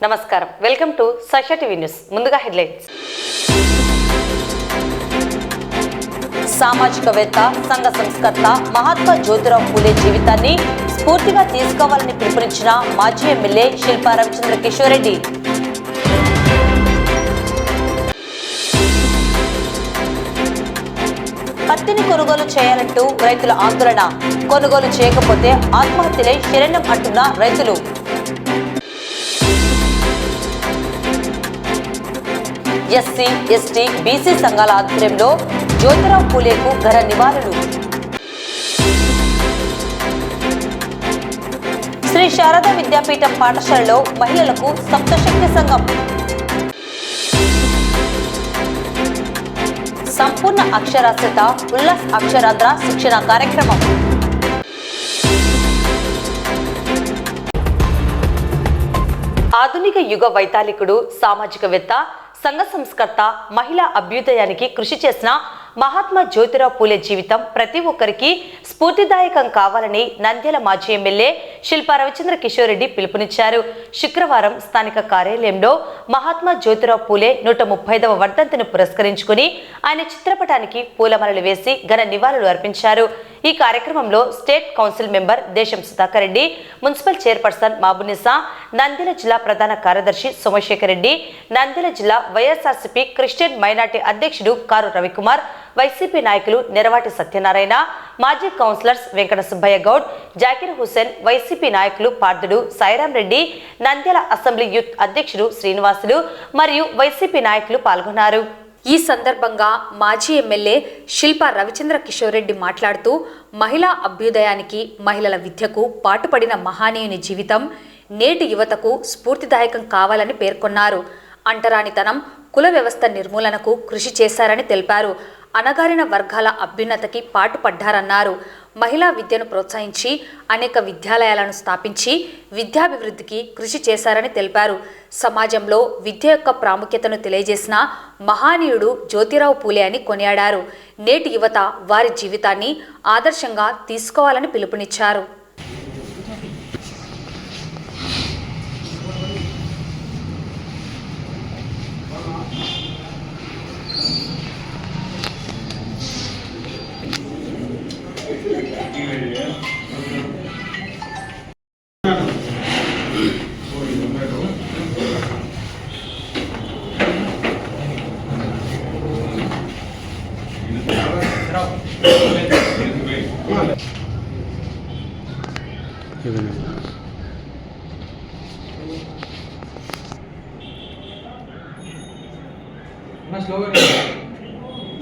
నమస్కారం, welcome to సష TV news. ముందుగా headlines. సామాజికవేత్త, సంఘ సంస్కర్త మహాత్మా జ్యోతిరావు పూలే జీవితాన్ని స్ఫూర్తిగా తీసుకోవాలని పిలుపునిచ్చిన మాజీ ఎమ్మెల్యే శిల్పా రవిచంద్ర కిషోర్ రెడ్డి. పత్తిని కొనుగోలు చేయాలంటూ రైతుల ఆందోళన. కొనుగోలు చేయకపోతే ఆత్మహత్యలే శరణ్యం అంటున్న రైతులు. ఎస్సీ, ఎస్టీ, బీసీ సంఘాల ఆధ్వర్యంలో జ్యోతిరావు పూలేకు ఘన నివాళులు. శ్రీ శారదా విద్యాపీఠం పాఠశాలలో మహిళలకు సప్తశక్తి సంఘం. సంపూర్ణ అక్షరాస్యత ఉల్లాస్ అక్షరాంధ్ర శిక్షణ కార్యక్రమం. ఆధునిక యుగ వైతాళికుడు, సామాజికవేత్త, సంఘ సంస్కర్త, మహిళా అభ్యుదయానికి కృషి చేసిన మహాత్మా జ్యోతిరావు పూలే జీవితం ప్రతి ఒక్కరికి స్ఫూర్తిదాయకం కావాలని నంద్యాల మాజీ ఎమ్మెల్యే శిల్పా రవిచంద్ర కిషోర్ రెడ్డి పిలుపునిచ్చారు. శుక్రవారం స్థానిక కార్యాలయంలో మహాత్మా జ్యోతిరావు పూలే 135వ వర్ధంతిని పురస్కరించుకుని ఆయన చిత్రపటానికి పూలమాలలు వేసి ఘన నివాళులు అర్పించారు. ఈ కార్యక్రమంలో స్టేట్ కౌన్సిల్ మెంబర్ దేశం సుధాకర్ రెడ్డి, మున్సిపల్ చైర్పర్సన్ మాబునిసా, నంద్యాల జిల్లా ప్రధాన కార్యదర్శి సోమశేఖర్ రెడ్డి, నంద్యాల జిల్లా వైఎస్ఆర్సీపీ క్రిస్టియన్ మైనార్టీ అధ్యక్షుడు కారు రవికుమార్, వైసీపీ నాయకులు నెరవాటి సత్యనారాయణ, మాజీ కౌన్సిలర్స్ వెంకట సుబ్బయ్య గౌడ్, జాకిర్ హుసేన్, వైసీపీ నాయకులు పార్థుడు సాయిరాం రెడ్డి, నంద్యాల అసెంబ్లీ యూత్ అధ్యక్షుడు శ్రీనివాసులు మరియు వైసీపీ నాయకులు పాల్గొన్నారు. ఈ సందర్భంగా మాజీ ఎమ్మెల్యే శిల్పా రవిచంద్ర కిషోర్ రెడ్డి మాట్లాడుతూ మహిళా అభ్యుదయానికి, మహిళల విద్యకు పాటుపడిన మహానీయుని జీవితం నేటి యువతకు స్ఫూర్తిదాయకం కావాలని పేర్కొన్నారు. అంటరానితనం, కుల వ్యవస్థ నిర్మూలనకు కృషి చేశారని తెలిపారు. అణగారిన వర్గాల అభ్యున్నతికి పాటుపడ్డారన్నారు. మహిళా విద్యను ప్రోత్సహించి అనేక విద్యాలయాలను స్థాపించి విద్యాభివృద్ధికి కృషి చేశారని తెలిపారు. సమాజంలో విద్య యొక్క ప్రాముఖ్యతను తెలియజేసిన మహానీయుడు జ్యోతిరావు పూలే అని కొనియాడారు. నేటి యువత వారి జీవితాన్ని ఆదర్శంగా తీసుకోవాలని పిలుపునిచ్చారు.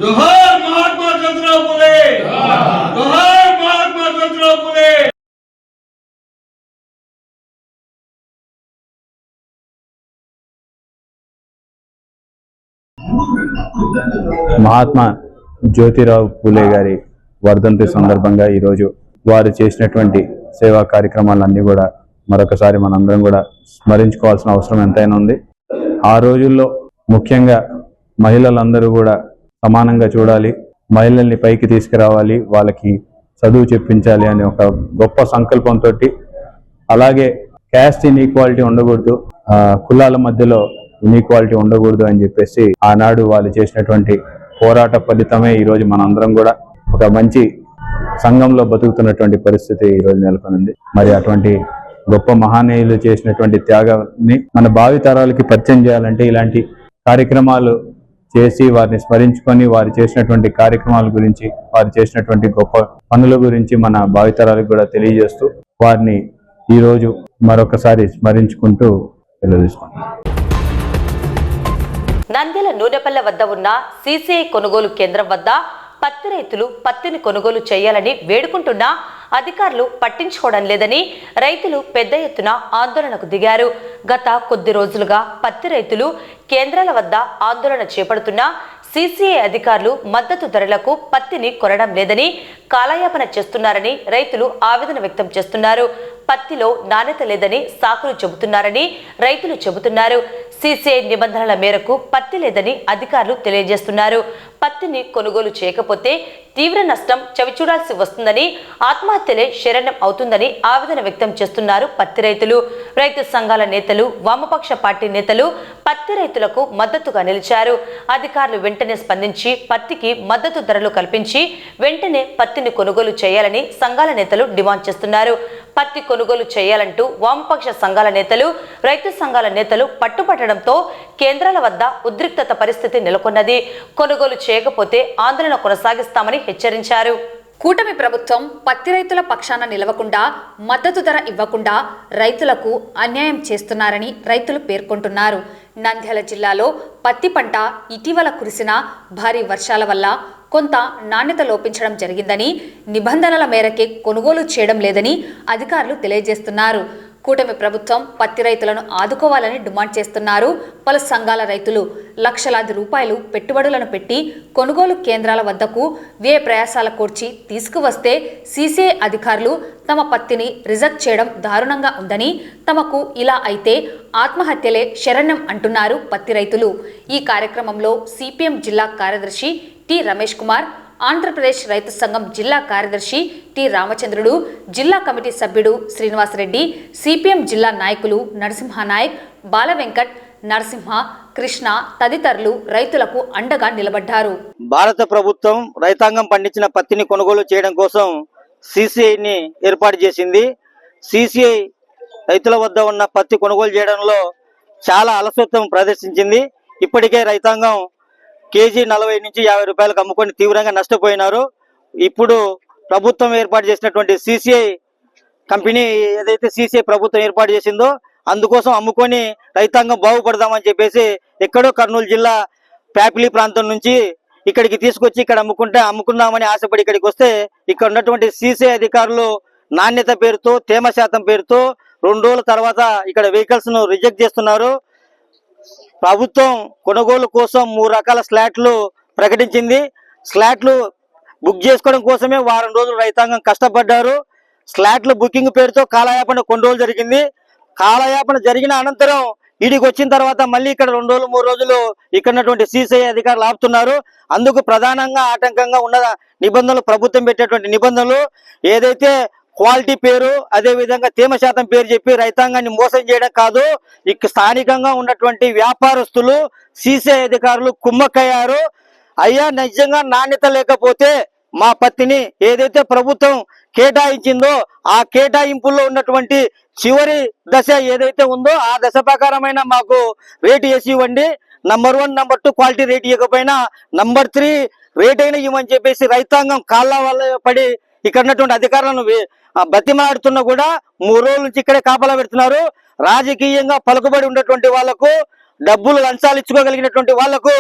जोहार महात्मा ज्योतिराव फुले, जोहार महात्मा ज्योतिराव फुले. మహాత్మా జ్యోతిరావు పూలే గారి వర్ధంతి సందర్భంగా ఈరోజు వారు చేసినటువంటి సేవా కార్యక్రమాలన్నీ కూడా మరొకసారి మనందరం కూడా స్మరించుకోవాల్సిన అవసరం ఎంతైనా ఉంది. ఆ రోజుల్లో ముఖ్యంగా మహిళలందరూ కూడా సమానంగా చూడాలి, మహిళల్ని పైకి తీసుకురావాలి, వాళ్ళకి చదువు చెప్పించాలి అనే ఒక గొప్ప సంకల్పంతో, అలాగే క్యాస్ట్ ఇన్ఈక్వాలిటీ ఉండకూడదు, కులాల మధ్యలో ఇన్ఈక్వాలిటీ ఉండకూడదు అని చెప్పేసి ఆనాడు వాళ్ళు చేసినటువంటి పోరాట ఫలితమే ఈరోజు మనందరం కూడా ఒక మంచి సంఘంలో బతుకుతున్నటువంటి పరిస్థితి ఈరోజు నెలకొనింది. మరి అటువంటి గొప్ప మహానీయులు చేసినటువంటి త్యాగాన్ని మన భావి తరాలకి పరిచయం చేయాలంటే ఇలాంటి కార్యక్రమాలు చేసి వారిని స్మరించుకొని వారు చేసినటువంటి కార్యక్రమాల గురించి, వారు చేసినటువంటి గొప్ప పనుల గురించి మన భావితరాలకు కూడా తెలియజేస్తూ వారిని ఈరోజు మరొకసారి స్మరించుకుంటూ తెలియజేసుకుంటాం. నంద్యాల నూనెపల్లె వద్ద ఉన్న సీసీఐ కొనుగోలు కేంద్రం వద్ద పత్తి రైతులు పత్తిని కొనుగోలు చేయాలని వేడుకుంటున్నా అధికారులు పట్టించుకోవడం లేదని రైతులు పెద్ద ఎత్తున ఆందోళనకు దిగారు. గత కొద్ది రోజులుగా పత్తి రైతులు కేంద్రాల వద్ద ఆందోళన చేపడుతున్నా సీసీఐ అధికారులు మద్దతు ధరలకు పత్తిని కొనడం లేదని కాలయాపన చేస్తున్నారని రైతులు ఆవేదన వ్యక్తం చేస్తున్నారు. పత్తిలో నాణ్యత లేదని సాకులు చెబుతున్నారని రైతులు చెబుతున్నారు. సీసీఐ నిబంధనల మేరకు పత్తి లేదని అధికారులు తెలియజేస్తున్నారు. పత్తిని కొనుగోలు చేయకపోతే తీవ్ర నష్టం చవిచూడాల్సి వస్తుందని, ఆత్మహత్యలే శరణ్యం అవుతుందని ఆవేదన వ్యక్తం చేస్తున్నారు పత్తి రైతులు. రైతు సంఘాల నేతలు, వామపక్ష పార్టీ నేతలు పత్తి రైతులకు మద్దతుగా నిలిచారు. అధికారులు వెంటనే స్పందించి పత్తికి మద్దతు ధరలు కల్పించి వెంటనే పత్తిని కొనుగోలు చేయాలని సంఘాల నేతలు డిమాండ్ చేస్తున్నారు. పత్తి కొనుగోలు చేయాలంటూ వామపక్ష సంఘాల నేతలు, రైతు సంఘాల నేతలు పట్టుపట్టడంతో కేంద్రాల వద్ద ఉద్రిక్తత పరిస్థితి నెలకొన్నది. కొనుగోలు చేయకపోతే ఆందోళన కొనసాగిస్తామని హెచ్చరించారు. కూటమి ప్రభుత్వం పత్తి రైతుల పక్షాన నిలవకుండా, మద్దతు ధర ఇవ్వకుండా రైతులకు అన్యాయం చేస్తున్నారని రైతులు పేర్కొంటున్నారు. నంద్యాల జిల్లాలో పత్తి పంట ఇటీవల కురిసిన భారీ వర్షాల వల్ల కొంత నాణ్యత లోపించడం జరిగిందని, నిబంధనల మేరకే కొనుగోలు చేయడం లేదని అధికారులు తెలియజేస్తున్నారు. కూటమి ప్రభుత్వం పత్తి రైతులను ఆదుకోవాలని డిమాండ్ చేస్తున్నారు. పలు సంఘాల రైతులు లక్షలాది రూపాయలు పెట్టుబడులను పెట్టి కొనుగోలు కేంద్రాల వద్దకు వ్యయ ప్రయాసాల కోర్చి తీసుకువస్తే సీసీఐ అధికారులు తమ పత్తిని రిజెక్ట్ చేయడం దారుణంగా ఉందని, తమకు ఇలా అయితే ఆత్మహత్యలే శరణ్యం అంటున్నారు పత్తి రైతులు. ఈ కార్యక్రమంలో సిపిఎం జిల్లా కార్యదర్శి టి రమేష్ కుమార్, ఆంధ్రప్రదేశ్ రైతు సంఘం జిల్లా కార్యదర్శి టి రామచంద్రుడు, జిల్లా కమిటీ సభ్యుడు శ్రీనివాసరెడ్డి, సిపిఎం జిల్లా నాయకులు నరసింహనాయక్, బాలవెంకట్, నరసింహ, కృష్ణ తదితరులు రైతులకు అండగా నిలబడ్డారు. భారత ప్రభుత్వం రైతాంగం పండించిన పత్తిని కొనుగోలు చేయడం కోసం సీసీఐని ఏర్పాటు చేసింది. సీసీఐ రైతుల వద్ద ఉన్న పత్తి కొనుగోలు చేయడంలో చాలా అలసత్వం ప్రదర్శించింది. ఇప్పటికే రైతాంగం కేజీ 40 నుంచి 50 రూపాయలకు అమ్ముకొని తీవ్రంగా నష్టపోయినారు. ఇప్పుడు ప్రభుత్వం ఏర్పాటు చేసినటువంటి సీసీఐ కంపెనీ ఏదైతే సీసీఐ ప్రభుత్వం ఏర్పాటు చేసిందో అందుకోసం అమ్ముకొని రైతాంగం బాగుపడదామని చెప్పేసి ఎక్కడో కర్నూలు జిల్లా ప్యాపిలి ప్రాంతం నుంచి ఇక్కడికి తీసుకొచ్చి ఇక్కడ అమ్ముకుందామని ఆశపడి ఇక్కడికి వస్తే ఇక్కడ ఉన్నటువంటి సీసీఐ అధికారులు నాణ్యత పేరుతో, తేమ శాతం పేరుతో 2 రోజుల తర్వాత ఇక్కడ వెహికల్స్ ను రిజెక్ట్ చేస్తున్నారు. ప్రభుత్వం కొనుగోలు కోసం 3 రకాల స్లాట్లు ప్రకటించింది. స్లాట్లు బుక్ చేసుకోవడం కోసమే వారం రోజులు రైతాంగం కష్టపడ్డారు. స్లాట్ల బుకింగ్ పేరుతో కాలయాపన కొన్ని రోజులు జరిగింది. కాలయాపన జరిగిన అనంతరం ఈడికి వచ్చిన తర్వాత మళ్ళీ ఇక్కడ 2 రోజులు 3 రోజులు ఇక్కడ ఉన్నటువంటి సీసీఐ అధికారులు ఆపుతున్నారు. అందుకు ప్రధానంగా ఆటంకంగా ఉన్న నిబంధనలు, ప్రభుత్వం పెట్టేటువంటి నిబంధనలు ఏదైతే క్వాలిటీ పేరు, అదే విధంగా తేమ శాతం పేరు చెప్పి రైతాంగాన్ని మోసం చేయడం కాదు, ఇక స్థానికంగా ఉన్నటువంటి వ్యాపారస్తులు సీసీఐ అధికారులు కుమ్మక్కయ్యారు. అయ్యా, నిజంగా నాణ్యత లేకపోతే మా పత్తిని ఏదైతే ప్రభుత్వం కేటాయించిందో ఆ కేటాయింపుల్లో ఉన్నటువంటి చివరి దశ ఏదైతే ఉందో ఆ దశ ప్రకారమైన మాకు రేటు వేసి ఇవ్వండి. నంబర్ 1, నంబర్ 2 క్వాలిటీ రేట్ ఇవ్వకపోయినా నంబర్ 3 రేట్ అయినా ఇవ్వని చెప్పేసి రైతాంగం కాళ్ళ వల్ల పడి ఇక్కడ ఉన్నటువంటి అధికారులను బతిమాడుతున్నా కూడా 3 రోజుల నుంచి ఇక్కడే కాపలా పెడుతున్నారు. రాజకీయంగా పలుకుబడి ఉన్నటువంటి వాళ్లకు, డబ్బులు లంచాలు ఇచ్చుకోగలిగినటువంటి వాళ్లకు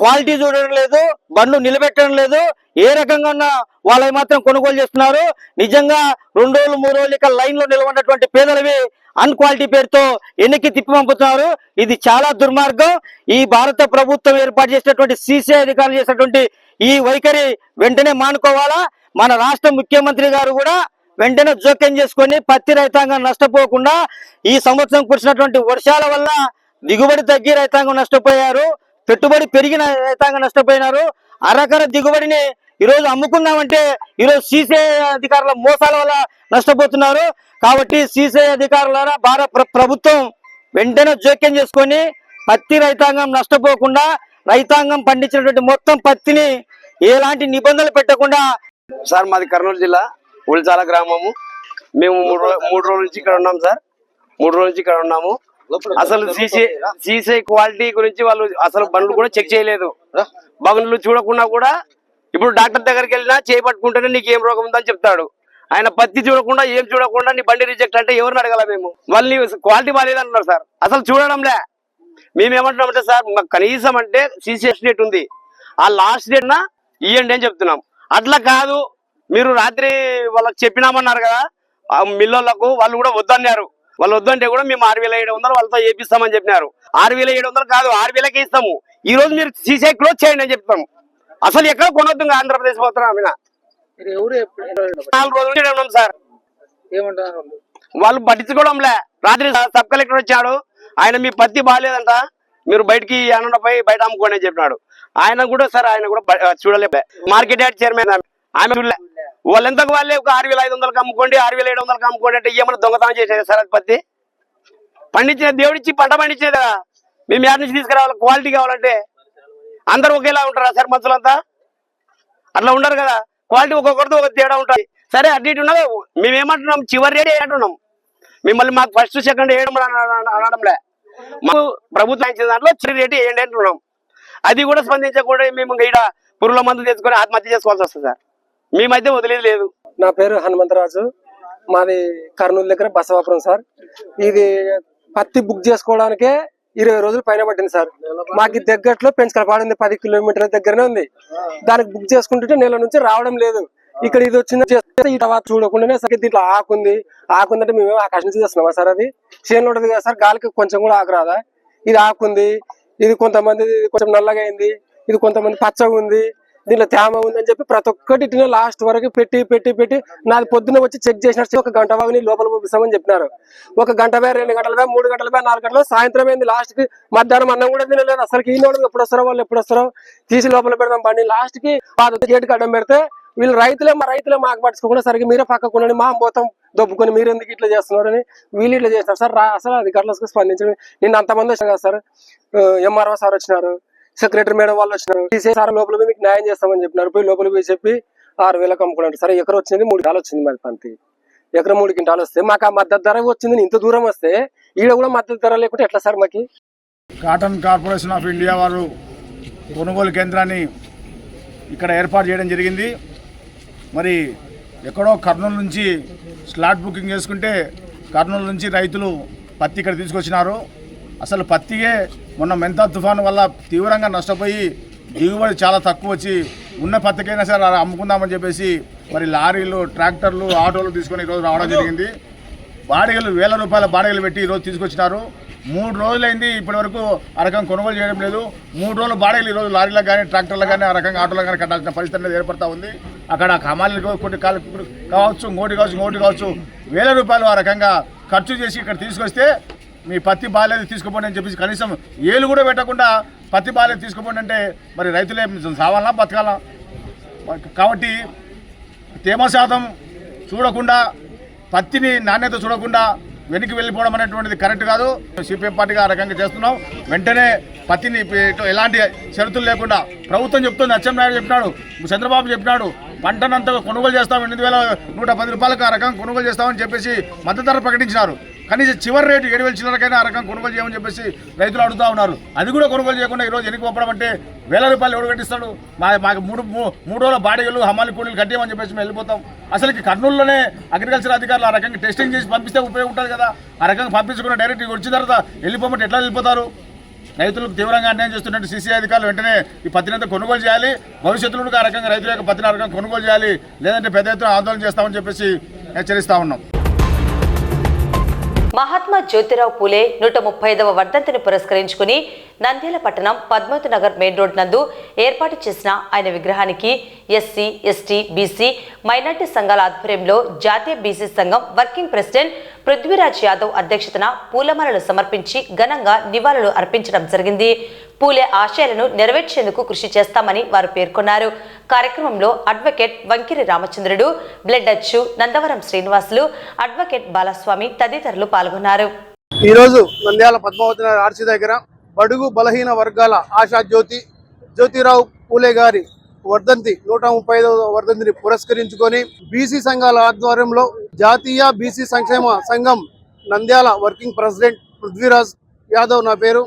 క్వాలిటీ చూడడం లేదు, బండ్లు నిలబెట్టడం లేదు. ఏ రకంగా ఉన్న వాళ్ళవి మాత్రం కొనుగోలు చేస్తున్నారు. నిజంగా 2 రోజులు 3 రోజులు ఇక్కడ లైన్ లో నిలబడినటువంటి పేదలవి అన్క్వాలిటీ పేరుతో ఎన్నికి తిప్పి పంపుతున్నారు. ఇది చాలా దుర్మార్గం. ఈ భారత ప్రభుత్వం ఏర్పాటు చేసినటువంటి సీసీఐ అధికారులు చేసినటువంటి ఈ వైఖరి వెంటనే మానుకోవాలా. మన రాష్ట్ర ముఖ్యమంత్రి గారు కూడా వెంటనే జోక్యం చేసుకొని పత్తి రైతాంగం నష్టపోకుండా, ఈ సంవత్సరం కురిసినటువంటి వర్షాల వల్ల దిగుబడి తగ్గి రైతాంగం నష్టపోయారు, పెట్టుబడి పెరిగిన రైతాంగం నష్టపోయినారు. అరకర దిగుబడిని ఈరోజు అమ్ముకుందామంటే ఈరోజు సీసీఐ అధికారుల మోసాల వల్ల నష్టపోతున్నారు. కాబట్టి సీసీఐ అధికారుల భారత ప్రభుత్వం వెంటనే జోక్యం చేసుకొని పత్తి రైతాంగం నష్టపోకుండా, రైతాంగం పండించినటువంటి మొత్తం పత్తిని ఎలాంటి నిబంధనలు పెట్టకుండా. సార్, మాది కర్నూలు జిల్లా ఉల్చాల గ్రామము. మేము 3 రోజుల నుంచి ఇక్కడ ఉన్నాం సార్. 3 రోజుల నుంచి ఇక్కడ ఉన్నాము. అసలు సీసీఐ క్వాలిటీ గురించి వాళ్ళు అసలు బండ్లు కూడా చెక్ చేయలేదు. బండ్లు చూడకుండా కూడా ఇప్పుడు డాక్టర్ దగ్గరికి వెళ్ళినా చేపట్టుకుంటేనే నీకు ఏం రోగం ఉందని చెప్తాడు. ఆయన పత్తి చూడకుండా, ఏం చూడకుండా నీ బండి రిజెక్ట్ అంటే ఎవరిని అడగాల మేము? వాళ్ళు క్వాలిటీ బాగాలేదు అంటున్నారు సార్. అసలు చూడడంలే. మేమేమంటున్నామంటే సార్, మాకు కనీసం అంటే సీసీఐ డేట్ ఉంది, ఆ లాస్ట్ డేట్ నా ఇవ్వండి అని చెప్తున్నాం. అట్లా కాదు, మీరు రాత్రి వాళ్ళకి చెప్పినామన్నారు కదా ఆ మిల్లులకు, వాళ్ళు కూడా వద్దన్నారు. వాళ్ళు వద్దంటే కూడా మేము 6,700 వాళ్ళతో చేపిస్తామని చెప్పినారు. 6,700 కాదు, 6,000కే ఇస్తాము. ఈ రోజు మీరు సీసీఐ క్లోజ్ చేయండి అని చెప్తాము. అసలు ఎక్కడ కొనొద్దు ఆంధ్రప్రదేశ్ పోతున్నాం. 4 రోజుల నుంచి ఉన్నాం సార్. ఏమంటారు? వాళ్ళు పట్టించుకోవడంలే. రాత్రి సబ్ కలెక్టర్ వచ్చాడు, ఆయన మీ పత్తి బాగాలేదంట, మీరు బయటికి అన్నపై బయట అమ్ముకోండి అని చెప్పినాడు. ఆయన కూడా చూడలే. మార్కెట్ యార్డ్ చైర్మన్ ఆమె చూడలే. వాళ్ళెంతకు వాళ్ళే ఒక 6,500 అమ్ముకోండి, 6,700 అమ్ముకోండి అంటే ఏమన్నా దొంగతనం చేసేది సార్? అది పత్తి పండించిన దేవుడిచ్చి పంట పండించేది కదా, మేము యాడ్ నుంచి తీసుకురావాలి. క్వాలిటీ కావాలంటే అందరూ ఒకేలా ఉంటారా సార్? మనుషులంతా అట్లా ఉండరు కదా. క్వాలిటీ ఒక్కొక్కరితో ఒక తేడా ఉంటుంది. సరే అటు ఇటు ఉన్నది. మేమేమంటున్నాం, చివరి రేట్ వేయంటున్నాం. మిమ్మల్ని మాకు ఫస్ట్ సెకండ్ వేయడం అనడంలే. మాకు ప్రభుత్వం ఇచ్చిన దాంట్లో చివరి రేటు వేయండి అంటున్నాం. అది కూడా స్పందించకుండా మేము ఇక్కడ పురుగుల మందు తెచ్చుకొని ఆత్మహత్య చేసుకోవాల్సి వస్తుంది సార్. మేమైతే వదిలేదు లేదు. నా పేరు హనుమంతరాజు, మాది కర్నూలు దగ్గర బసవాపురం సార్. ఇది పత్తి బుక్ చేసుకోవడానికే 20 రోజులు పైన పట్టింది సార్. మాకు దగ్గరలో పెంచుకలపాడింది 10 కిలోమీటర్ల దగ్గరనే ఉంది. దానికి బుక్ చేసుకుంటుంటే నెల నుంచి రావడం లేదు. ఇక్కడ ఇది వచ్చింది ఈ తర్వాత చూడకుండానే సరే దీంట్లో ఆకుందంటే మేము ఆకాశం నుంచి చేస్తున్నామా సార్? అది చేనులో ఉంటుంది కదా సార్, గాలికి కొంచెం కూడా ఆకురాదా? ఇది ఆకుంది, ఇది కొంతమంది కొంచెం నల్లగా అయింది, ఇది కొంతమంది పచ్చగా ఉంది, దీంట్లో తేమ ఉందని చెప్పి ప్రతి ఒక్కటి ఇట్లా లాస్ట్ వరకు పెట్టి పెట్టి పెట్టి నాది పొద్దున్న వచ్చి చెక్ చేసినట్టు 1 గంట వాగిని లోపల పంపిస్తామని చెప్పినారు. 1 గంట 2 గంటలు 3 గంటలు 4 గంటలు సాయంత్రం అయింది. లాస్ట్ కి మధ్యాహ్నం అన్నం కూడా తినలేదు. అసలు ఈ నోడు ఎప్పుడు వస్తారో వాళ్ళు ఎప్పుడు వస్తారో తీసి లోపల పెడదాం బండి. లాస్ట్ కి గేటుకి అడ్డం పెడితే వీళ్ళు రైతులే మాకు పట్టుకోకుండా సరిగ్గా మీరే పక్కకుండా మా మొత్తం దొబ్బుకొని మీరు ఎందుకు ఇట్లా చేస్తున్నారని వీళ్ళు ఇట్లా చేస్తారు సార్. అసలు అధికారులకు స్పందించడం. నిన్న అంతమంది వచ్చారు కదా సార్, ఎంఆర్ఓ సార్ వచ్చినారు, సెక్రటరీ మేడం వాళ్ళు వచ్చినారు. సార్ లోపల మీకు న్యాయం చేస్తామని చెప్పినారు. పోయి లోపల పోయి చెప్పి 6,000 అమ్ముకున్నారు. సరే ఎకరం వచ్చింది 3 క్వింటాలు వచ్చింది. మరి పంతి ఎకరం 3 క్వింటాలు వస్తే మాకు ఆ మద్దతు ధర వచ్చింది. ఇంత దూరం వస్తే ఈడ కూడా మద్దతు ధర లేకుంటే ఎట్లా సార్? మాకు కాటన్ కార్పొరేషన్ ఆఫ్ ఇండియా వారు కొనుగోలు కేంద్రాన్ని ఇక్కడ ఏర్పాటు చేయడం జరిగింది. మరి ఎక్కడో కర్నూలు నుంచి స్లాట్ బుకింగ్ చేసుకుంటే కర్నూలు నుంచి రైతులు పత్తి ఇక్కడ తీసుకొచ్చినారు. అసలు పత్తికే మొన్న మెంతా తుఫాను వల్ల తీవ్రంగా నష్టపోయి దిగుబడి చాలా తక్కువ వచ్చి ఉన్న పత్తికైనా సరే అమ్ముకుందామని చెప్పేసి మరి లారీలు, ట్రాక్టర్లు, ఆటోలు తీసుకొని ఈరోజు రావడం జరిగింది. బాడిగలు 1,000 రూపాయల బాడిగలు పెట్టి ఈరోజు తీసుకొచ్చినారు. 3 రోజులైంది ఇప్పటి వరకు ఆ రకం కొనుగోలు చేయడం లేదు. 3 రోజులు బాడిగలు ఈరోజు లారీలకు కానీ ట్రాక్టర్లకు కానీ ఆ రకంగా ఆటోలకు కానీ కట్టాల్సిన పరిస్థితి అనేది ఏర్పడతా ఉంది. అక్కడ హమాలీలకు కొన్ని కావచ్చు, ఇంకోటి కావచ్చు 1,000 రూపాయలు ఆ రకంగా ఖర్చు చేసి ఇక్కడ తీసుకొస్తే మీ పత్తి బాగాలేదు తీసుకుపోండి అని చెప్పేసి కనీసం ఏలు కూడా పెట్టకుండా పత్తి బాగాలేదు తీసుకుపోండి అంటే మరి రైతులే సావాలనా బతకాలా? కాబట్టి తేమ శాతం చూడకుండా, పత్తిని నాణ్యత చూడకుండా వెనక్కి వెళ్ళిపోవడం అనేటువంటిది కరెక్ట్ కాదు. సిపిఎం పార్టీగా ఆ రకంగా చేస్తున్నాం. వెంటనే పత్తిని ఎలాంటి షరతులు లేకుండా ప్రభుత్వం చెప్తుంది. అచ్చెన్నాయుడు చెప్పినాడు, చంద్రబాబు చెప్పినాడు, పంటనంతా కొనుగోలు చేస్తాం 8,110 రూపాయలకు ఆ రకంగా కొనుగోలు చేస్తామని చెప్పేసి మద్దతు ధర ప్రకటించినారు. కనీసం చివరి రేటు 7,000 చిల్లరకైనా ఆ రకంగా కొనుగోలు చేయమని చెప్పేసి రైతులు అడుగుతూ ఉన్నారు. అది కూడా కొనుగోలు చేయకుండా ఈరోజు ఎన్నిక పంపడం అంటే 1,000 రూపాయలు ఎవరు కట్టిస్తాడు? మాకు మూడు రోజుల బాడిగలు, హమాలి కూలీలు కట్టేయమని చెప్పేసి మేము వెళ్ళిపోతాం. అసలుకి కర్నూలులోనే అగ్రికల్చర్ అధికారులు ఆ రకంగా టెస్టింగ్ చేసి పంపిస్తే ఉపయోగం ఉంటుంది కదా. ఆ రకంగా పంపించకుండా డైరెక్ట్ వచ్చిన తర్వాత వెళ్ళిపోమంటే ఎట్లా వెళ్ళిపోతారు? రైతులకు తీవ్రంగా అన్యాయం చేస్తున్నట్టు సీసీ అధికారులు వెంటనే ఈ పత్తినంతా కొనుగోలు చేయాలి. భవిష్యత్తులో ఆ రకంగా రైతుల యొక్క పత్తిని ఆ రకంగా కొనుగోలు చేయాలి. లేదంటే పెద్ద ఎత్తున ఆందోళన చేస్తామని చెప్పేసి హెచ్చరిస్తా ఉన్నాం. మహాత్మా జ్యోతిరావు పూలే 135వ వర్ధంతిని పురస్కరించుకుని నంద్యాల పట్టణం పద్మావతి నగర్ మెయిన్ రోడ్ నందు ఏర్పాటు చేసిన ఆయన విగ్రహానికి ఎస్సీ, ఎస్టీ, బీసీ, మైనార్టీ సంఘాల ఆధ్వర్యంలో జాతీయ బీసీ సంఘం వర్కింగ్ ప్రెసిడెంట్ పృథ్వీరాజ్ యాదవ్ అధ్యక్షతన పూలమాలలు సమర్పించి ఘనంగా నివాళులు అర్పించడం జరిగింది. పూలే ఆశయాలను నెరవేర్చేందుకు కృషి చేస్తామని వారు పేర్కొన్నారు. కార్యక్రమంలో అడ్వకేట్ వంకిరి రామచంద్రుడు, బ్లడ్ అచ్చు, నందవరం శ్రీనివాసులు, అడ్వకేట్ బాలస్వామి తదితరులు పాల్గొన్నారు. ఈరోజు నంద్యాల పద్మావతి నగర్ ఆర్చి దగ్గర బడుగు బలహీన వర్గాల ఆశా జ్యోతిరావు పూలే గారి వర్ధంతి 135వ వర్ధంతిని పురస్కరించుకొని బీసీ సంఘాల ఆధ్వర్యంలో జాతీయ బీసీ సంక్షేమ సంఘం నంద్యాల వర్కింగ్ ప్రెసిడెంట్ పృథ్వీరాజ్ యాదవ్ నా పేరు.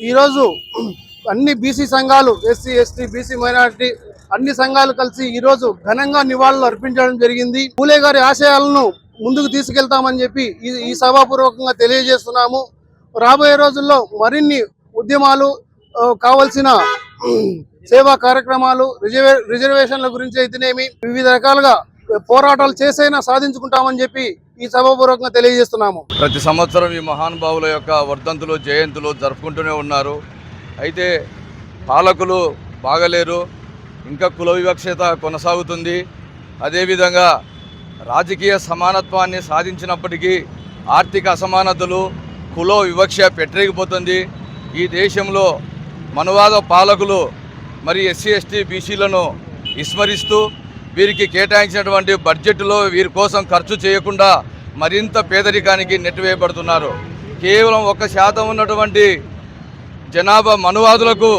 ఈరోజు అన్ని బీసీ సంఘాలు, ఎస్సీ, ఎస్టీ, బీసీ, మైనారిటీ అన్ని సంఘాలు కలిసి ఈరోజు ఘనంగా నివాళులు అర్పించడం జరిగింది. పూలే గారి ఆశయాలను ముందుకు తీసుకెళ్తామని చెప్పి ఈ సభాపూర్వకంగా తెలియజేస్తున్నాము. రాబోయే రోజుల్లో మరిన్ని ఉద్యమాలు, కావలసిన సేవా కార్యక్రమాలు, రిజర్వేషన్ల గురించి అయితేనేమి వివిధ రకాలుగా పోరాటాలు చేసైనా సాధించుకుంటామని చెప్పి ఈ సభాపూర్వకంగా తెలియజేస్తున్నాము. ప్రతి సంవత్సరం ఈ మహానుభావుల యొక్క వర్ధంతులు, జయంతులు జరుపుకుంటూనే ఉన్నారు. అయితే పాలకులు బాగలేరు, ఇంకా కుల వివక్షత కొనసాగుతుంది. అదేవిధంగా రాజకీయ సమానత్వాన్ని సాధించినప్పటికీ ఆర్థిక అసమానతలు, కుల వివక్ష పెట్టరేగిపోతుంది. ఈ దేశంలో మనువాద పాలకులు మరి ఎస్సీ ఎస్టీ బీసీలను విస్మరిస్తూ వీరికి కేటాయించినటువంటి బడ్జెట్లో వీరి కోసం ఖర్చు చేయకుండా మరింత పేదరికానికి నెట్టివేయబడుతున్నారు. కేవలం 1% ఉన్నటువంటి జనాభా మనువాదులకు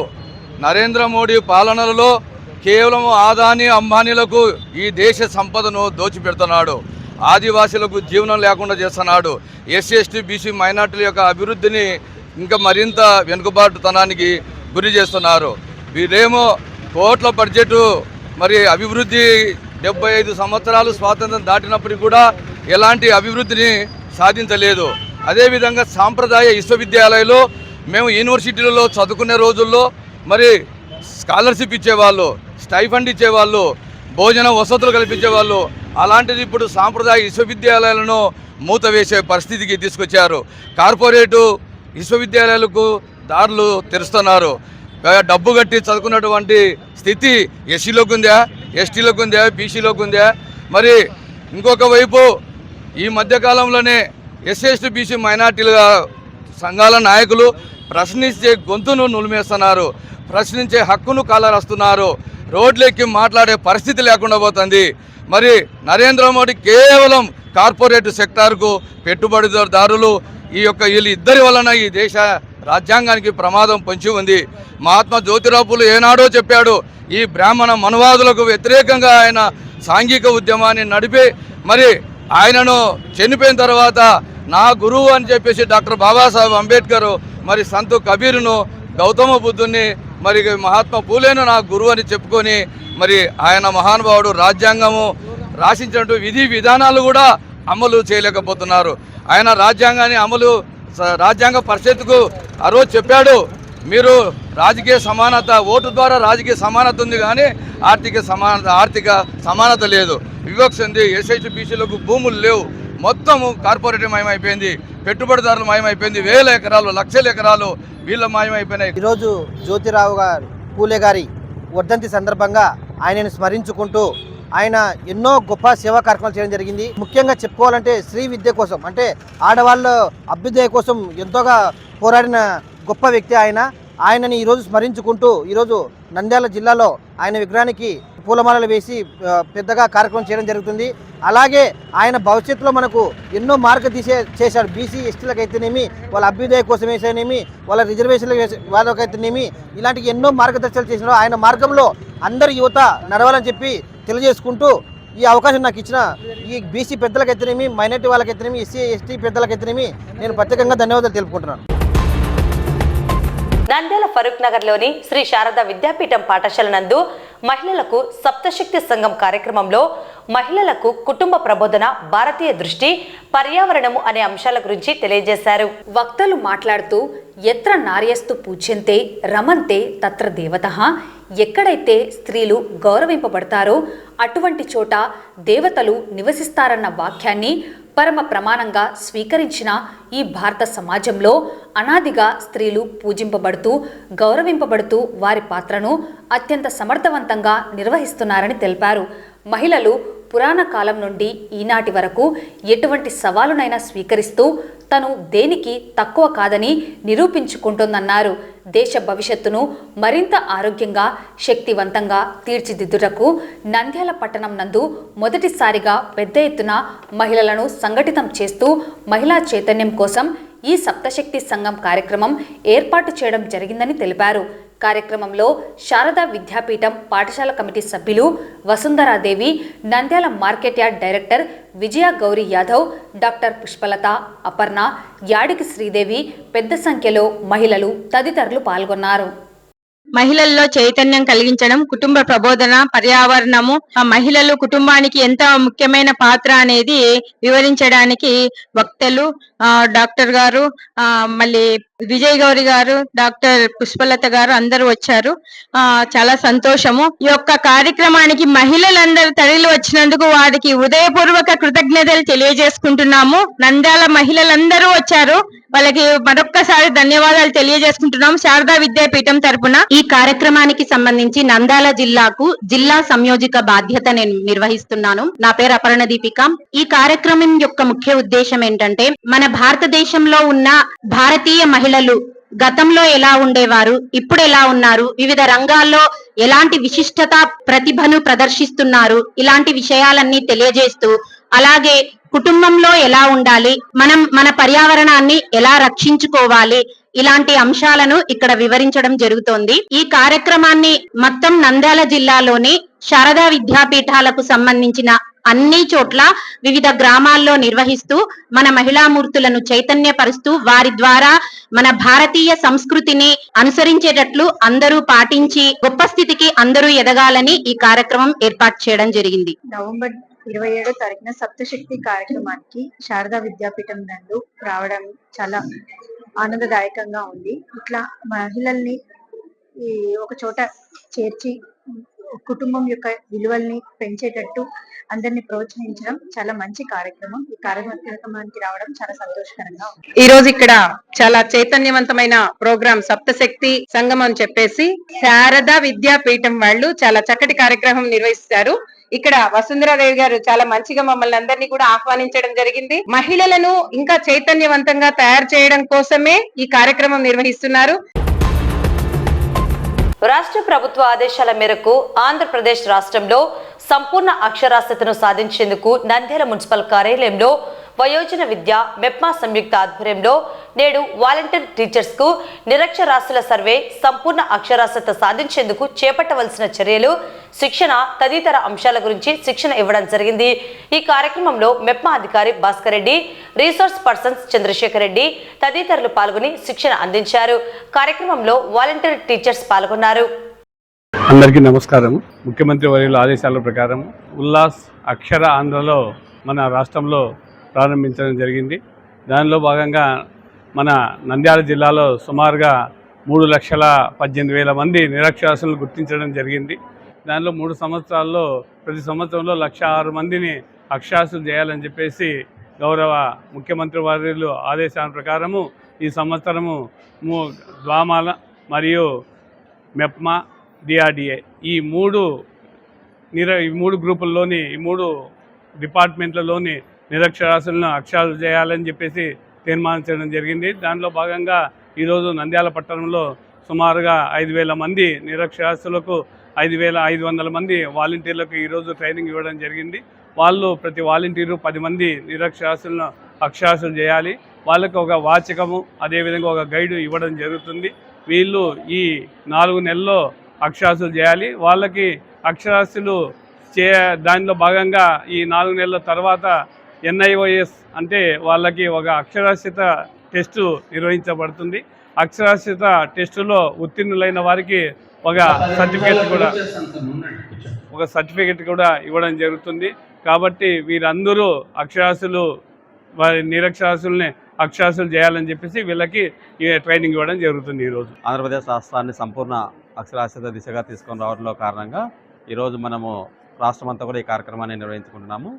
నరేంద్ర మోడీ పాలనలో కేవలం ఆదాని అంబానీలకు ఈ దేశ సంపదను దోచిపెడుతున్నాడు. ఆదివాసీలకు జీవనం లేకుండా చేస్తున్నాడు. ఎస్సీ ఎస్టీ బీసీ మైనార్టీల యొక్క అభివృద్ధిని ఇంకా మరింత వెనుకబాటుతనానికి గురి చేస్తున్నారు. వీరేమో కోట్ల బడ్జెట్ మరి అభివృద్ధి 75 సంవత్సరాలు స్వాతంత్రం దాటినప్పటికీ కూడా ఎలాంటి అభివృద్ధిని సాధించలేదు. అదేవిధంగా సాంప్రదాయ విశ్వవిద్యాలయాలు మేము యూనివర్సిటీలలో చదువుకునే రోజుల్లో మరి స్కాలర్షిప్ ఇచ్చేవాళ్ళు, స్టైఫండ్ ఇచ్చేవాళ్ళు, భోజన వసతులు కల్పించేవాళ్ళు. అలాంటిది ఇప్పుడు సాంప్రదాయ విశ్వవిద్యాలయాలను మూతవేసే పరిస్థితికి తీసుకొచ్చారు. కార్పొరేటు విశ్వవిద్యాలయాలకు దారులు తెరుస్తున్నారు. డబ్బు కట్టి చదువుకున్నటువంటి స్థితి ఎస్సీలోకి ఉందా, ఎస్టీలోకి ఉందా, బీసీలోకి ఉందా? మరి ఇంకొక వైపు ఈ మధ్యకాలంలోనే ఎస్సీ ఎస్టీ బీసీ మైనార్టీల సంఘాల నాయకులు ప్రశ్నించే గొంతును నులిమేస్తున్నారు, ప్రశ్నించే హక్కును కాలరాస్తున్నారు. రోడ్లెక్కి మాట్లాడే పరిస్థితి లేకుండా పోతుంది. మరి నరేంద్ర మోడీ కేవలం కార్పొరేట్ సెక్టార్కు పెట్టుబడిదారులు వీళ్ళు ఇద్దరి వలన ఈ దేశ రాజ్యాంగానికి ప్రమాదం పొంచి ఉంది. మహాత్మా జ్యోతిరావు పూలే ఏనాడో చెప్పాడు, ఈ బ్రాహ్మణ మనువాదులకు వ్యతిరేకంగా ఆయన సాంఘిక ఉద్యమాన్ని నడిపి మరి ఆయనను చనిపోయిన తర్వాత నా గురువు అని చెప్పేసి డాక్టర్ బాబాసాహెబ్ అంబేద్కర్ మరి సంత్ కబీర్ను, గౌతమ బుద్ధుని, మరి మహాత్మా పూలేను నా గురువు అని చెప్పుకొని మరి ఆయన మహానుభావుడు రాజ్యాంగము రాసించినట్టు విధి విధానాలు కూడా అమలు చేయలేకపోతున్నారు. ఆయన రాజ్యాంగాన్ని రాజ్యాంగ పరిషత్తుకు ఆ రోజు చెప్పాడు, మీరు రాజకీయ సమానత, ఓటు ద్వారా రాజకీయ సమానత ఉంది కానీ ఆర్థిక సమానత లేదు, వివక్ష ఉంది. ఎస్సీ బీసీలకు భూములు లేవు, మొత్తము కార్పొరేట్ మయమైపోయింది, పెట్టుబడిదారులు మయమైపోయింది, 1000 ఎకరాలు, లక్షల ఎకరాలు వీళ్ళ మయమైపోయినాయి. ఈరోజు జ్యోతిరావు పూలే గారి వర్ధంతి సందర్భంగా ఆయనను స్మరించుకుంటూ ఆయన ఎన్నో గొప్ప సేవా కార్యక్రమాలు చేయడం జరిగింది. ముఖ్యంగా చెప్పుకోవాలంటే స్త్రీ విద్య కోసం, అంటే ఆడవాళ్ళ అభ్యుదయ కోసం ఎంతోగా పోరాడిన గొప్ప వ్యక్తి ఆయనని ఈరోజు స్మరించుకుంటూ ఈరోజు నంద్యాల జిల్లాలో ఆయన విగ్రహానికి పూలమాలలు వేసి పెద్దగా కార్యక్రమం చేయడం జరుగుతుంది. అలాగే ఆయన భవిష్యత్తులో మనకు ఎన్నో చేశాడు. బీసీ ఎస్టీలకు అయితేనేమి, వాళ్ళ అభ్యుదయ కోసం వేసేనేమి, వాళ్ళ రిజర్వేషన్లు వాళ్ళకైతేనేమి, ఇలాంటి ఎన్నో మార్గదర్శనాలు చేసినాడు. ఆయన మార్గంలో అందరు యువత నడవాలని చెప్పి తెలియజేసుకుంటూ ఈ అవకాశం నాకు ఇచ్చిన ఈ బీసీ పెద్దలకైతేనేమి, మైనార్టీ వాళ్ళకైతేనేమి, ఎస్సీ ఎస్టీ పెద్దలకైతేనేమి నేను ప్రత్యేకంగా ధన్యవాదాలు తెలుపుకుంటున్నాను. నంద్యాల ఫరూక్ నగర్లోని శ్రీ శారదా విద్యాపీఠం పాఠశాల నందు మహిళలకు సప్తశక్తి సంఘం కార్యక్రమంలో మహిళలకు కుటుంబ ప్రబోధన, భారతీయ దృష్టి, పర్యావరణము అనే అంశాల గురించి తెలియజేశారు. వక్తలు మాట్లాడుతూ ఎత్ర నార్యస్తు పూజ్యంతే రమంతే తత్ర దేవతః, ఎక్కడైతే స్త్రీలు గౌరవింపబడతారో అటువంటి చోట దేవతలు నివసిస్తారన్న వాక్యాన్ని పరమ ప్రమాణంగా స్వీకరించిన ఈ భారత సమాజంలో అనాదిగా స్త్రీలు పూజింపబడుతూ, గౌరవింపబడుతూ వారి పాత్రను అత్యంత సమర్థవంతంగా నిర్వహిస్తున్నారని తెలిపారు. మహిళలు పురాణ కాలం నుండి ఈనాటి వరకు ఎటువంటి సవాలునైనా స్వీకరిస్తూ తను దేనికి తక్కువ కాదని నిరూపించుకుంటోందన్నారు. దేశ భవిష్యత్తును మరింత ఆరోగ్యంగా, శక్తివంతంగా తీర్చిదిద్దుటకు నంద్యాల పట్టణం నందు మొదటిసారిగా పెద్ద ఎత్తున మహిళలను సంఘటితం చేస్తూ మహిళా చైతన్యం కోసం ఈ సప్తశక్తి సంఘం కార్యక్రమం ఏర్పాటు చేయడం జరిగిందని తెలిపారు. కార్యక్రమంలో శారదా విద్యాపీఠం పాఠశాల కమిటీ సభ్యులు Vasundharadevi, Nandyal market yard director Vijaya Gowri Yadav, doctor Pushpalatha, Aparna, Yadiki Sridevi, పెద్ద సంఖ్యలో మహిళలు తదితరులు పాల్గొన్నారు. మహిళల్లో చైతన్యం కలిగించడం, కుటుంబ ప్రబోధన, పర్యావరణము, ఆ మహిళలు కుటుంబానికి ఎంత ముఖ్యమైన పాత్ర అనేది వివరించడానికి వక్తలు డాక్టర్ గారు, మళ్ళీ విజయ్ గౌరి గారు, డాక్టర్ పుష్పలత గారు అందరూ వచ్చారు. చాలా సంతోషము. ఈ యొక్క కార్యక్రమానికి మహిళలందరూ తరలి వచ్చినందుకు వారికి ఉదయపూర్వక కృతజ్ఞతలు తెలియజేసుకుంటున్నాము. నంద్యాల మహిళలందరూ వచ్చారు, వాళ్ళకి మరొక్కసారి ధన్యవాదాలు తెలియజేసుకుంటున్నాం శారదా విద్యాపీఠం తరపున. ఈ కార్యక్రమానికి సంబంధించి నంద్యాల జిల్లాకు జిల్లా సంయోజక బాధ్యత నేను నిర్వహిస్తున్నాను. నా పేరు అపర్ణ దీపిక. ఈ కార్యక్రమం యొక్క ముఖ్య ఉద్దేశం ఏంటంటే, మన భారతదేశంలో ఉన్న భారతీయ మహిళలు గతంలో ఎలా ఉండేవారు, ఇప్పుడు ఎలా ఉన్నారు, వివిధ రంగాల్లో ఎలాంటి విశిష్టత ప్రతిభను ప్రదర్శిస్తున్నారు, ఇలాంటి విషయాలన్నీ తెలియజేస్తూ, అలాగే కుటుంబంలో ఎలా ఉండాలి, మనం మన పర్యావరణాన్ని ఎలా రక్షించుకోవాలి, ఇలాంటి అంశాలను ఇక్కడ వివరించడం జరుగుతోంది. ఈ కార్యక్రమాన్ని మొత్తం నంద్యాల జిల్లాలోని శారదా విద్యాపీఠాలకు సంబంధించిన అన్ని చోట్ల వివిధ గ్రామాల్లో నిర్వహిస్తూ మన మహిళామూర్తులను చైతన్యపరుస్తూ వారి ద్వారా మన భారతీయ సంస్కృతిని అనుసరించేటట్లు అందరూ పాటించి గొప్ప స్థితికి అందరూ ఎదగాలని ఈ కార్యక్రమం ఏర్పాటు చేయడం జరిగింది. నవంబర్ 27వ తారీఖున సప్తశక్తి కార్యక్రమానికి శారదా విద్యాపీఠం నందు రావడం చాలా ఆనందదాయకంగా ఉంది. ఇట్లా మహిళల్ని ఒక చోట చేర్చి కుటుంబం యొక్క విలువల్ని పెంచేటట్టు అందరినీ ప్రోత్సహించడం చాలా మంచి కార్యక్రమం. ఈ కార్యక్రమానికి రావడం చాలా సంతోషకరంగా ఉంది. ఈ రోజు ఇక్కడ చాలా చైతన్యవంతమైన ప్రోగ్రాం సప్తశక్తి సంగమం అని చెప్పేసి శారదా విద్యాపీఠం వాళ్ళు చాలా చక్కటి కార్యక్రమం నిర్వహిస్తారు. ఇక్కడ వసుంధరాదేవి గారు చాలా మంచిగా మమ్మల్ని అందరినీ కూడా ఆహ్వానించడం జరిగింది. మహిళలను ఇంకా చైతన్యవంతంగా తయారు చేయడం కోసమే ఈ కార్యక్రమం నిర్వహిస్తున్నారు. రాష్ట్ర ప్రభుత్వ ఆదేశాల మేరకు ఆంధ్రప్రదేశ్ రాష్ట్రంలో సంపూర్ణ అక్షరాస్యతను సాధించేందుకు నంద్యాల మున్సిపల్ కార్యాలయంలో వయోజన విద్య మెప్మా సంయుక్త ఆధ్వర్యంలో నేడు వాలంటీర్ టీచర్స్ కు నిరక్షరాస్యుల సర్వే, సంపూర్ణ అక్షరాస్యత సాధించేందుకు చేపట్టవలసిన చర్యలు, శిక్షణ తదితర అంశాల గురించి శిక్షణ ఇవ్వడం జరిగింది. ఈ కార్యక్రమంలో మెప్మా అధికారి భాస్కర్ రెడ్డి, రీసోర్స్ పర్సన్స్ చంద్రశేఖర్ రెడ్డి తదితరులు పాల్గొని శిక్షణ అందించారు. కార్యక్రమంలో వాలంటీర్ టీచర్స్ పాల్గొన్నారు. అందరికీ నమస్కారం. ముఖ్యమంత్రి వర్యుల ఆదేశాల ప్రకారం ఉల్లాస్ అక్షర ఆంధ్రలో మన రాష్ట్రంలో ప్రారంభించడం జరిగింది. దానిలో భాగంగా మన నంద్యాల జిల్లాలో సుమారుగా 3,18,000 మంది నిరక్షరాస్యులను గుర్తించడం జరిగింది. దానిలో 3 సంవత్సరాల్లో ప్రతి సంవత్సరంలో 106 మందిని అక్షరాస్యులు చేయాలని చెప్పేసి గౌరవ ముఖ్యమంత్రి వర్యులు ఆదేశాల ప్రకారము ఈ సంవత్సరము ద్వామాల మరియు మెప్మా డిఆర్డిఏ ఈ మూడు గ్రూపుల్లోని ఈ 3 డిపార్ట్మెంట్లలోని నిరక్షరాస్యులను అక్షరాలు చేయాలని చెప్పేసి తీర్మానించడం జరిగింది. దానిలో భాగంగా ఈరోజు నంద్యాల పట్టణంలో సుమారుగా 5,000 మంది నిరక్షరాస్యులకు 5,500 మంది వాలంటీర్లకు ఈరోజు ట్రైనింగ్ ఇవ్వడం జరిగింది. వాళ్ళు ప్రతి వాలంటీరు 10 మంది నిరక్షరాస్యులను అక్షరాస్యులు చేయాలి. వాళ్ళకు ఒక వాచకము అదేవిధంగా ఒక గైడు ఇవ్వడం జరుగుతుంది. వీళ్ళు ఈ 4 నెలల్లో అక్షరాస్యులు చేయాలి. వాళ్ళకి అక్షరాస్యులు దానిలో భాగంగా ఈ 4 నెలల తర్వాత NIOS అంటే వాళ్ళకి ఒక అక్షరాస్యత టెస్టు నిర్వహించబడుతుంది. అక్షరాస్యత టెస్టులో ఉత్తీర్ణులైన వారికి ఒక సర్టిఫికెట్ కూడా ఇవ్వడం జరుగుతుంది. కాబట్టి వీరందరూ నిరక్షరాస్యుల్ని అక్షరాస్యులు చేయాలని చెప్పేసి వీళ్ళకి ట్రైనింగ్ ఇవ్వడం జరుగుతుంది. ఈరోజు ఆంధ్రప్రదేశ్ రాష్ట్రాన్ని సంపూర్ణ అక్షరాస్యత దిశగా తీసుకొని రావడంలో కారణంగా ఈరోజు మనము రాష్ట్రమంతా కూడా ఈ కార్యక్రమాన్ని నిర్వహించుకుంటున్నాము.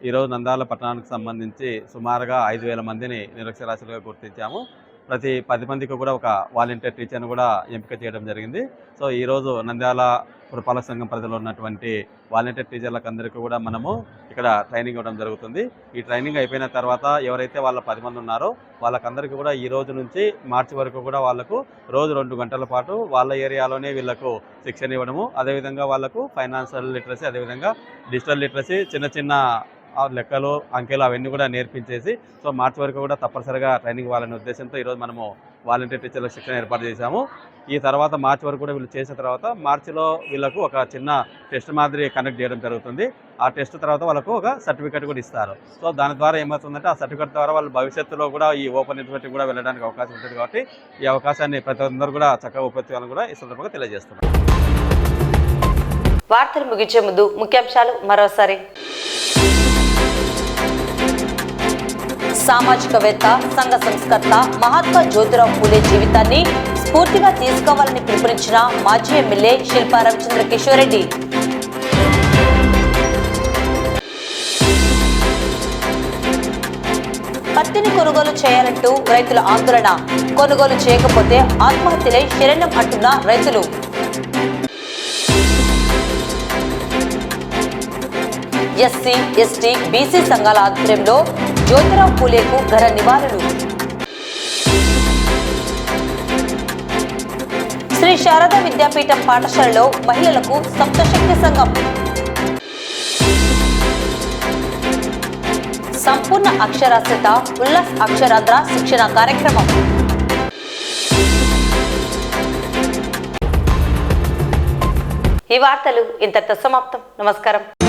ఈరోజు నంద్యాల పట్టణానికి సంబంధించి సుమారుగా 5,000 మందిని నిరక్షరాస్యులుగా గుర్తించాము. ప్రతి 10 మందికి కూడా ఒక వాలంటీర్ టీచర్ను కూడా ఎంపిక చేయడం జరిగింది. సో ఈరోజు నంద్యాల పురపాలక సంఘం పరిధిలో ఉన్నటువంటి వాలంటీర్ టీచర్లకు అందరికీ కూడా మనము ఇక్కడ ట్రైనింగ్ ఇవ్వడం జరుగుతుంది. ఈ ట్రైనింగ్ అయిపోయిన తర్వాత ఎవరైతే వాళ్ళ 10 మంది ఉన్నారో వాళ్ళకందరికీ కూడా ఈ రోజు నుంచి మార్చి వరకు కూడా వాళ్ళకు రోజు 2 గంటల పాటు వాళ్ళ ఏరియాలోనే వీళ్ళకు శిక్షణ ఇవ్వడము, అదేవిధంగా వాళ్ళకు ఫైనాన్షియల్ లిటరసీ, అదేవిధంగా డిజిటల్ లిటరసీ, చిన్న లెక్కలు అంకెలు అవన్నీ కూడా నేర్పించేసి సో మార్చి వరకు కూడా తప్పనిసరిగా ట్రైనింగ్ ఇవ్వాలనే ఉద్దేశంతో ఈరోజు మనము వాలంటీర్ టీచర్ల శిక్షణ ఏర్పాటు చేశాము. ఈ తర్వాత మార్చి వరకు కూడా వీళ్ళు చేసిన తర్వాత మార్చిలో వీళ్ళకు ఒక చిన్న టెస్ట్ మాదిరి కండక్ట్ చేయడం జరుగుతుంది. ఆ టెస్ట్ తర్వాత వాళ్ళకు ఒక సర్టిఫికేట్ కూడా ఇస్తారు. సో దాని ద్వారా ఏమవుతుందంటే ఆ సర్టిఫికేట్ ద్వారా వాళ్ళు భవిష్యత్తులో కూడా ఈ ఓపెన్ యూనివర్సిటీ కూడా వెళ్ళడానికి అవకాశం ఉంటుంది. కాబట్టి ఈ అవకాశాన్ని ప్రతి ఒక్కరు కూడా చక్కగా ఉపయోగించాలని కూడా ఈ సందర్భంగా తెలియజేస్తున్నారు. వార్తలు ముగించే ముందు ముఖ్యాంశాలు మరోసారి. సామాజికవేత్త, సంఘ సంస్కర్త మహాత్మా జ్యోతిరావు పూలే జీవితాన్ని స్ఫూర్తిగా తీసుకోవాలని పిలుపునిచ్చిన మాజీ ఎమ్మెల్యే శిల్పా రవిచంద్ర కిషోర్ రెడ్డి. పత్తిని కొనుగోలు చేయాలంటూ రైతుల ఆందోళన. కొనుగోలు చేయకపోతే ఆత్మహత్యలై శరణ్యం అంటున్న రైతులు. ఎస్సీ, ఎస్టీ, బీసీ సంఘాల ఆధ్వర్యంలో జ్యోతిరావు పూలేకు ఘన నివాళులు. శ్రీ శారదా విద్యాపీఠం పాఠశాలలో మహిళలకు సప్తశక్తి సంఘం. సంపూర్ణ అక్షరాస్యత ఉల్లాస్ అక్షరాంధ్ర శిక్షణ కార్యక్రమం. ఈ వార్తలు ఇంతటితో సమాప్తం. నమస్కారం.